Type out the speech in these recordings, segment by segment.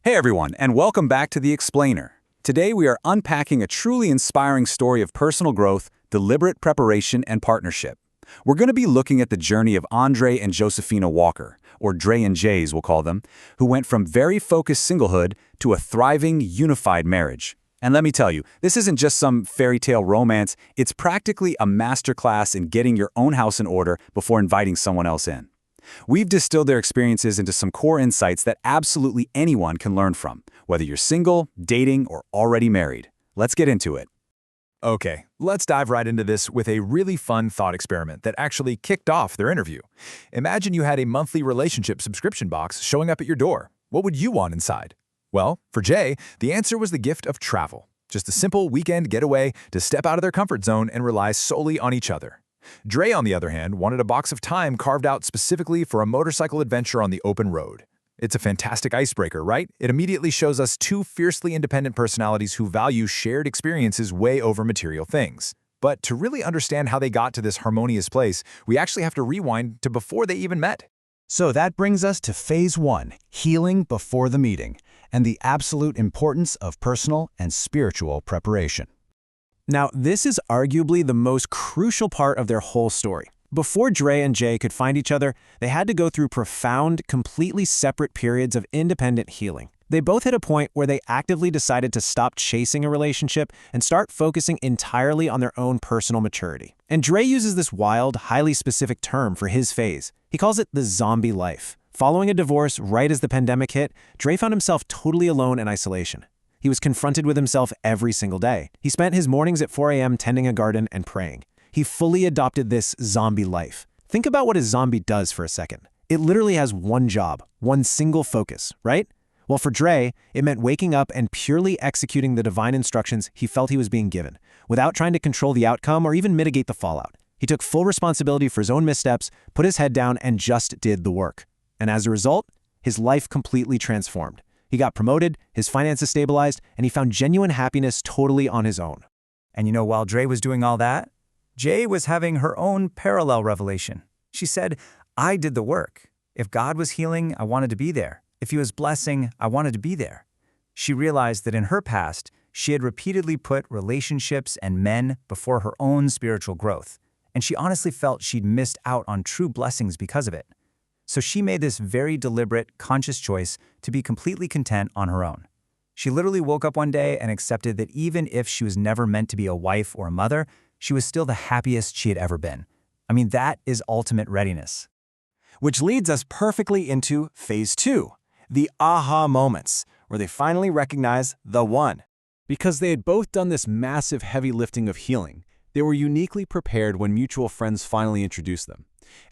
Hey everyone, and welcome back to The Explainer. Today we are unpacking a truly inspiring story of personal growth, deliberate preparation, and partnership. We're going to be looking at the journey of Andre and Josephina Walker, or Dre and Jays we'll call them, who went from very focused singlehood to a thriving, unified marriage. And let me tell you, this isn't just some fairy tale romance, it's practically a masterclass in getting your own house in order before inviting someone else in. We've distilled their experiences into some core insights that absolutely anyone can learn from, whether you're single, dating, or already married. Let's get into it. Okay, let's dive right into this with a really fun thought experiment that actually kicked off their interview. Imagine you had a monthly relationship subscription box showing up at your door. What would you want inside? Well, for Jay, the answer was the gift of travel. Just a simple weekend getaway to step out of their comfort zone and rely solely on each other. Dre, on the other hand, wanted a box of time carved out specifically for a motorcycle adventure on the open road. It's a fantastic icebreaker, right? It immediately shows us two fiercely independent personalities who value shared experiences way over material things. But to really understand how they got to this harmonious place, we actually have to rewind to before they even met. So that brings us to phase one, healing before the meeting, and the absolute importance of personal and spiritual preparation. Now, this is arguably the most crucial part of their whole story. Before Dre and Jay could find each other, they had to go through profound, completely separate periods of independent healing. They both hit a point where they actively decided to stop chasing a relationship and start focusing entirely on their own personal maturity. And Dre uses this wild, highly specific term for his phase. He calls it the zombie life. Following a divorce right as the pandemic hit, Dre found himself totally alone in isolation. He was confronted with himself every single day. He spent his mornings at 4 a.m. tending a garden and praying. He fully adopted this zombie life. Think about what a zombie does for a second. It literally has one job, one single focus, right? Well, for Dre, it meant waking up and purely executing the divine instructions he felt he was being given, without trying to control the outcome or even mitigate the fallout. He took full responsibility for his own missteps, put his head down, and just did the work. And as a result, his life completely transformed. He got promoted, his finances stabilized, and he found genuine happiness totally on his own. And while Dre was doing all that, Jay was having her own parallel revelation. She said, I did the work. If God was healing, I wanted to be there. If he was blessing, I wanted to be there. She realized that in her past, she had repeatedly put relationships and men before her own spiritual growth, and she honestly felt she'd missed out on true blessings because of it. So she made this very deliberate, conscious choice to be completely content on her own. She literally woke up one day and accepted that even if she was never meant to be a wife or a mother, she was still the happiest she had ever been. That is ultimate readiness. Which leads us perfectly into phase two, the aha moments, where they finally recognize the one. Because they had both done this massive heavy lifting of healing, they were uniquely prepared when mutual friends finally introduced them.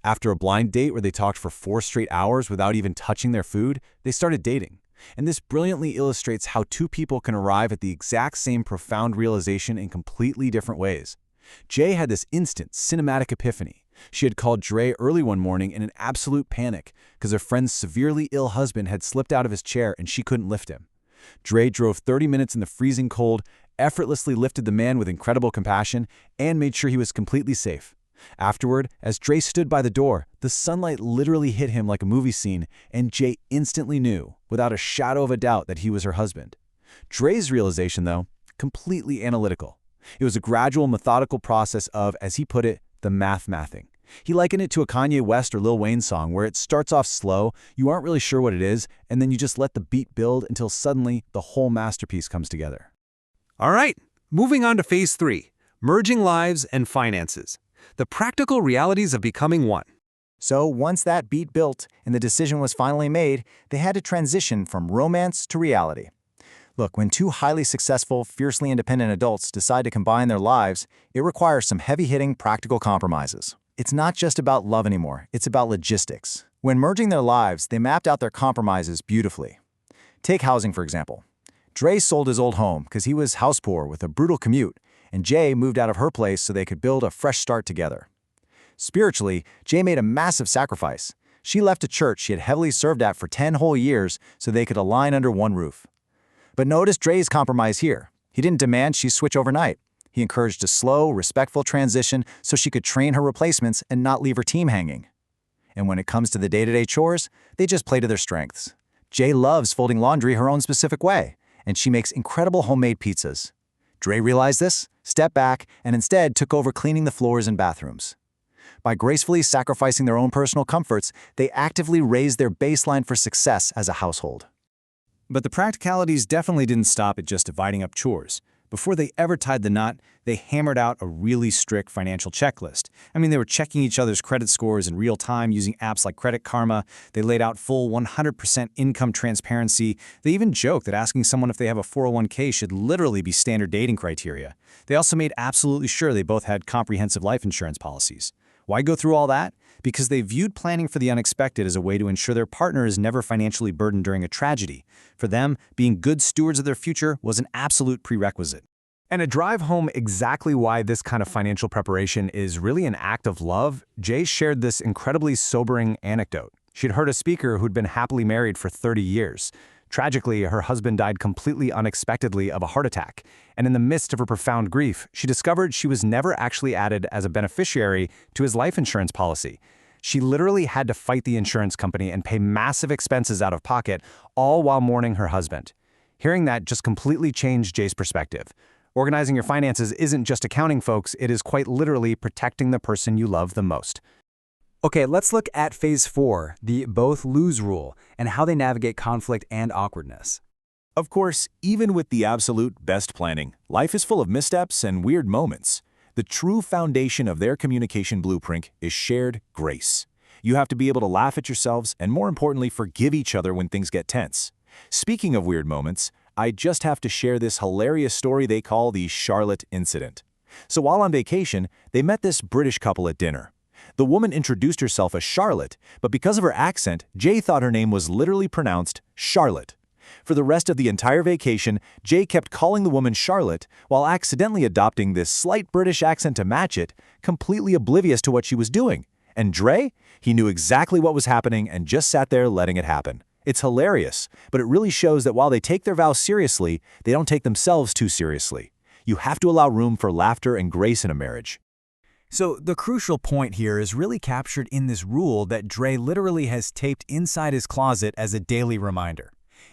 After a blind date where they talked for 4 straight hours without even touching their food, they started dating. And this brilliantly illustrates how two people can arrive at the exact same profound realization in completely different ways. Jay had this instant, cinematic epiphany. She had called Dre early one morning in an absolute panic because her friend's severely ill husband had slipped out of his chair and she couldn't lift him. Dre drove 30 minutes in the freezing cold, effortlessly lifted the man with incredible compassion, and made sure he was completely safe. Afterward, as Dre stood by the door, the sunlight literally hit him like a movie scene, and Jay instantly knew, without a shadow of a doubt, that he was her husband. Dre's realization, though, completely analytical. It was a gradual, methodical process of, as he put it, the mathing. He likened it to a Kanye West or Lil Wayne song where it starts off slow, you aren't really sure what it is, and then you just let the beat build until suddenly the whole masterpiece comes together. All right, moving on to phase 3, merging lives and finances. The practical realities of becoming one. So once that beat built and the decision was finally made, they had to transition from romance to reality. Look, when two highly successful, fiercely independent adults decide to combine their lives, it requires some heavy-hitting practical compromises. It's not just about love anymore, it's about logistics. When merging their lives, they mapped out their compromises beautifully. Take housing, for example. Dre sold his old home because he was house poor with a brutal commute, and Jay moved out of her place so they could build a fresh start together. Spiritually, Jay made a massive sacrifice. She left a church she had heavily served at for 10 whole years so they could align under one roof. But notice Dre's compromise here. He didn't demand she switch overnight. He encouraged a slow, respectful transition so she could train her replacements and not leave her team hanging. And when it comes to the day-to-day chores, they just play to their strengths. Jay loves folding laundry her own specific way, and she makes incredible homemade pizzas. Dre realized this, stepped back, and instead took over cleaning the floors and bathrooms. By gracefully sacrificing their own personal comforts, they actively raised their baseline for success as a household. But the practicalities definitely didn't stop at just dividing up chores. Before they ever tied the knot, they hammered out a really strict financial checklist. I mean, they were checking each other's credit scores in real time using apps like Credit Karma. They laid out full 100% income transparency. They even joked that asking someone if they have a 401k should literally be standard dating criteria. They also made absolutely sure they both had comprehensive life insurance policies. Why go through all that? Because they viewed planning for the unexpected as a way to ensure their partner is never financially burdened during a tragedy. For them, being good stewards of their future was an absolute prerequisite. And to drive home exactly why this kind of financial preparation is really an act of love, Jay shared this incredibly sobering anecdote. She'd heard a speaker who'd been happily married for 30 years. Tragically, her husband died completely unexpectedly of a heart attack, and in the midst of her profound grief, she discovered she was never actually added as a beneficiary to his life insurance policy. She literally had to fight the insurance company and pay massive expenses out of pocket, all while mourning her husband. Hearing that just completely changed Jay's perspective. Organizing your finances isn't just accounting, folks, it is quite literally protecting the person you love the most. Okay, let's look at Phase 4, the both lose rule, and how they navigate conflict and awkwardness. Of course, even with the absolute best planning, life is full of missteps and weird moments. The true foundation of their communication blueprint is shared grace. You have to be able to laugh at yourselves and, more importantly, forgive each other when things get tense. Speaking of weird moments, I just have to share this hilarious story they call the Charlotte incident. So while on vacation, they met this British couple at dinner. The woman introduced herself as Charlotte, but because of her accent, Jay thought her name was literally pronounced Charlotte. For the rest of the entire vacation, Jay kept calling the woman Charlotte while accidentally adopting this slight British accent to match it, completely oblivious to what she was doing. And Dre? He knew exactly what was happening and just sat there letting it happen. It's hilarious, but it really shows that while they take their vows seriously, they don't take themselves too seriously. You have to allow room for laughter and grace in a marriage. So the crucial point here is really captured in this rule that Dre literally has taped inside his closet as a daily reminder.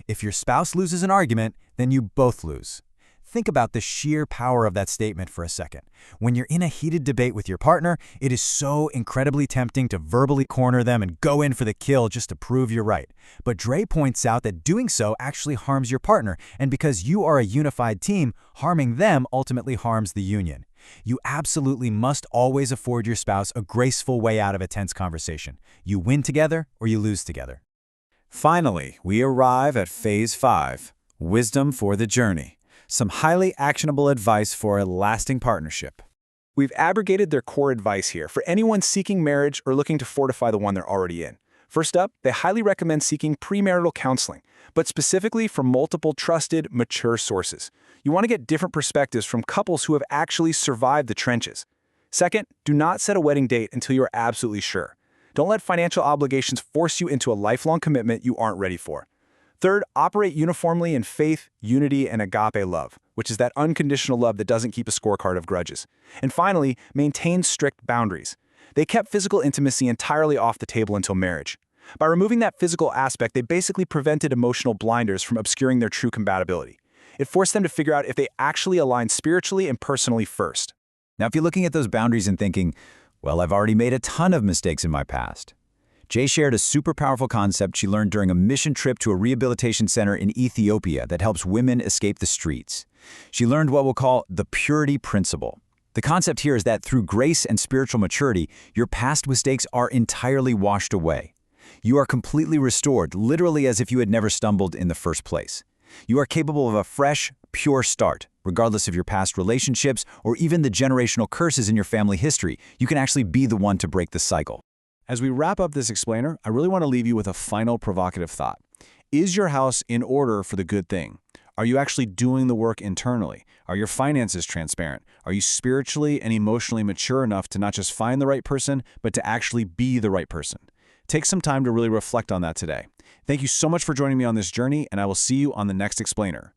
If your spouse loses an argument, then you both lose. Think about the sheer power of that statement for a second. When you're in a heated debate with your partner, it is so incredibly tempting to verbally corner them and go in for the kill just to prove you're right. But Dre points out that doing so actually harms your partner, and because you are a unified team, harming them ultimately harms the union. You absolutely must always afford your spouse a graceful way out of a tense conversation. You win together or you lose together. Finally, we arrive at Phase 5, Wisdom for the Journey. Some highly actionable advice for a lasting partnership. We've abrogated their core advice here for anyone seeking marriage or looking to fortify the one they're already in. First up, they highly recommend seeking premarital counseling, but specifically from multiple trusted, mature sources. You want to get different perspectives from couples who have actually survived the trenches. Second, do not set a wedding date until you are absolutely sure. Don't let financial obligations force you into a lifelong commitment you aren't ready for. Third, operate uniformly in faith, unity, and agape love, which is that unconditional love that doesn't keep a scorecard of grudges. And finally, maintain strict boundaries. They kept physical intimacy entirely off the table until marriage. By removing that physical aspect, they basically prevented emotional blinders from obscuring their true compatibility. It forced them to figure out if they actually align spiritually and personally first. Now, if you're looking at those boundaries and thinking, well, I've already made a ton of mistakes in my past. Jay shared a super powerful concept she learned during a mission trip to a rehabilitation center in Ethiopia that helps women escape the streets. She learned what we'll call the purity principle. The concept here is that through grace and spiritual maturity, your past mistakes are entirely washed away. You are completely restored, literally as if you had never stumbled in the first place. You are capable of a fresh, pure start, regardless of your past relationships or even the generational curses in your family history. You can actually be the one to break the cycle. As we wrap up this explainer, I really want to leave you with a final provocative thought. Is your house in order for the good thing? Are you actually doing the work internally? Are your finances transparent? Are you spiritually and emotionally mature enough to not just find the right person, but to actually be the right person? Take some time to really reflect on that today. Thank you so much for joining me on this journey, and I will see you on the next explainer.